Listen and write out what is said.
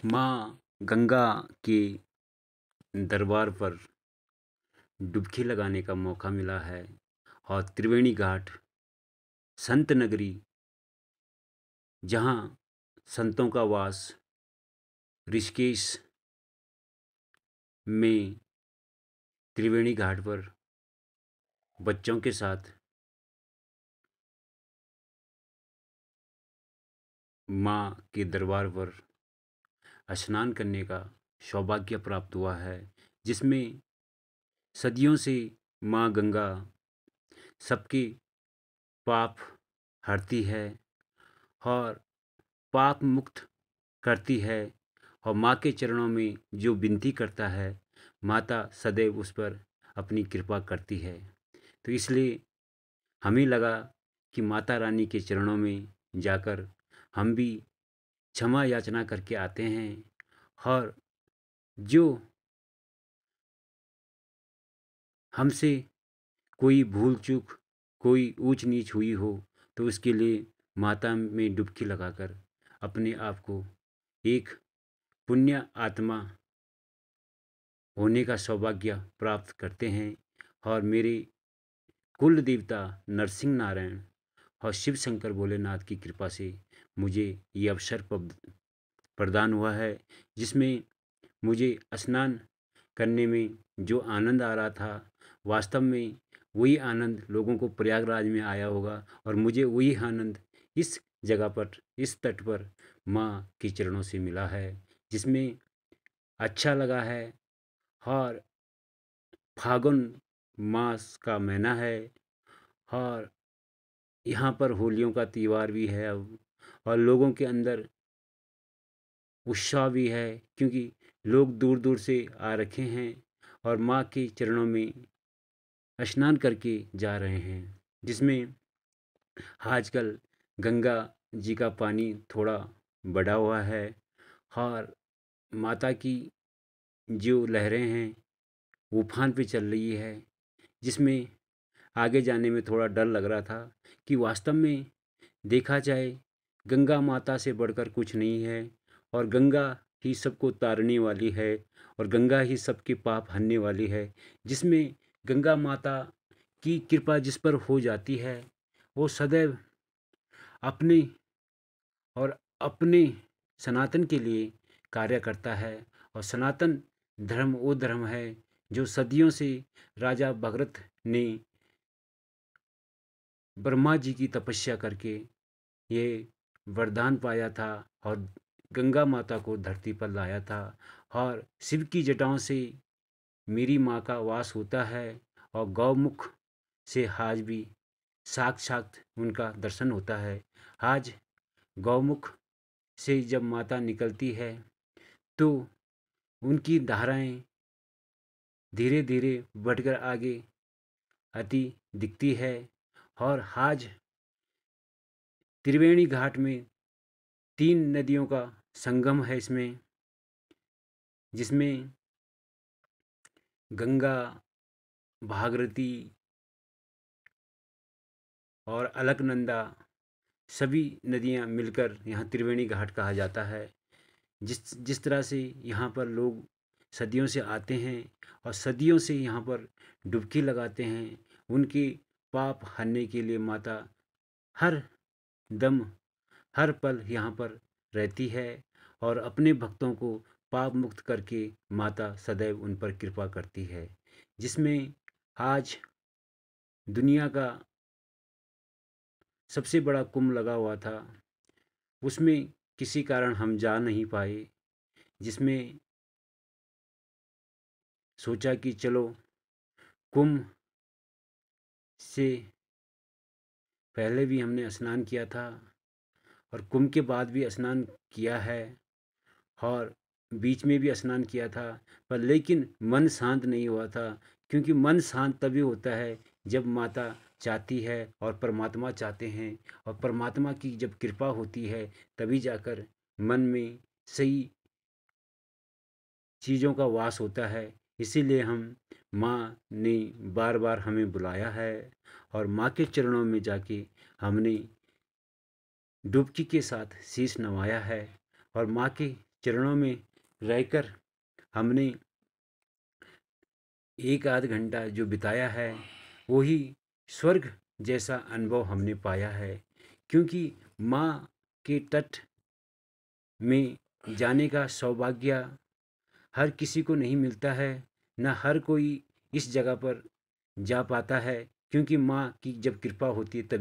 माँ गंगा के दरबार पर डुबकी लगाने का मौका मिला है और त्रिवेणी घाट संत नगरी, जहाँ संतों का वास, ऋषिकेश में त्रिवेणी घाट पर बच्चों के साथ माँ के दरबार पर स्नान करने का सौभाग्य प्राप्त हुआ है, जिसमें सदियों से माँ गंगा सबके पाप हरती है और पाप मुक्त करती है। और माँ के चरणों में जो विनती करता है, माता सदैव उस पर अपनी कृपा करती है। तो इसलिए हमें लगा कि माता रानी के चरणों में जाकर हम भी क्षमा याचना करके आते हैं, और जो हमसे कोई भूल चूक, कोई ऊंच नीच हुई हो, तो उसके लिए माता में डुबकी लगाकर अपने आप को एक पुण्य आत्मा होने का सौभाग्य प्राप्त करते हैं। और मेरे कुल देवता नरसिंह नारायण और शिव शंकर भोलेनाथ की कृपा से मुझे ये अवसर प्रदान हुआ है, जिसमें मुझे स्नान करने में जो आनंद आ रहा था, वास्तव में वही आनंद लोगों को प्रयागराज में आया होगा, और मुझे वही आनंद इस जगह पर, इस तट पर माँ के चरणों से मिला है, जिसमें अच्छा लगा है। और फागुन मास का महीना है, और यहाँ पर होलियों का त्यौहार भी है अब, और लोगों के अंदर उत्साह भी है, क्योंकि लोग दूर दूर से आ रखे हैं और माँ के चरणों में स्नान करके जा रहे हैं, जिसमें आजकल गंगा जी का पानी थोड़ा बढ़ा हुआ है, और माता की जो लहरें हैं उफान पे चल रही है, जिसमें आगे जाने में थोड़ा डर लग रहा था कि वास्तव में देखा जाए गंगा माता से बढ़कर कुछ नहीं है, और गंगा ही सबको तारने वाली है, और गंगा ही सबके पाप हरने वाली है। जिसमें गंगा माता की कृपा जिस पर हो जाती है, वो सदैव अपने और अपने सनातन के लिए कार्य करता है। और सनातन धर्म वो धर्म है जो सदियों से राजा भगरथ ने ब्रह्मा जी की तपस्या करके ये वरदान पाया था, और गंगा माता को धरती पर लाया था। और शिव की जटाओं से मेरी माँ का वास होता है, और गौमुख से आज भी साक्षात उनका दर्शन होता है। आज गौमुख से जब माता निकलती है, तो उनकी धाराएं धीरे धीरे बढ़कर आगे आती दिखती है। और आज त्रिवेणी घाट में 3 नदियों का संगम है इसमें, जिसमें गंगा, भागीरथी और अलकनंदा सभी नदियाँ मिलकर यहाँ त्रिवेणी घाट कहा जाता है। जिस जिस तरह से यहाँ पर लोग सदियों से आते हैं और सदियों से यहाँ पर डुबकी लगाते हैं, उनके पाप हरने के लिए माता हर दम, हर पल यहाँ पर रहती है, और अपने भक्तों को पाप मुक्त करके माता सदैव उन पर कृपा करती है। जिसमें आज दुनिया का सबसे बड़ा कुंभ लगा हुआ था, उसमें किसी कारण हम जा नहीं पाए, जिसमें सोचा कि चलो कुंभ से पहले भी हमने स्नान किया था, और कुंभ के बाद भी स्नान किया है, और बीच में भी स्नान किया था, पर लेकिन मन शांत नहीं हुआ था। क्योंकि मन शांत तभी होता है जब माता चाहती है और परमात्मा चाहते हैं, और परमात्मा की जब कृपा होती है तभी जाकर मन में सही चीज़ों का वास होता है। इसीलिए हम माँ ने बार बार हमें बुलाया है, और माँ के चरणों में जाके हमने डुबकी के साथ शीश नवाया है, और माँ के चरणों में रहकर हमने 1 आध घंटा जो बिताया है वही स्वर्ग जैसा अनुभव हमने पाया है। क्योंकि माँ के तट में जाने का सौभाग्य हर किसी को नहीं मिलता है, न हर कोई इस जगह पर जा पाता है। क्योंकि माँ की जब कृपा होती है तभी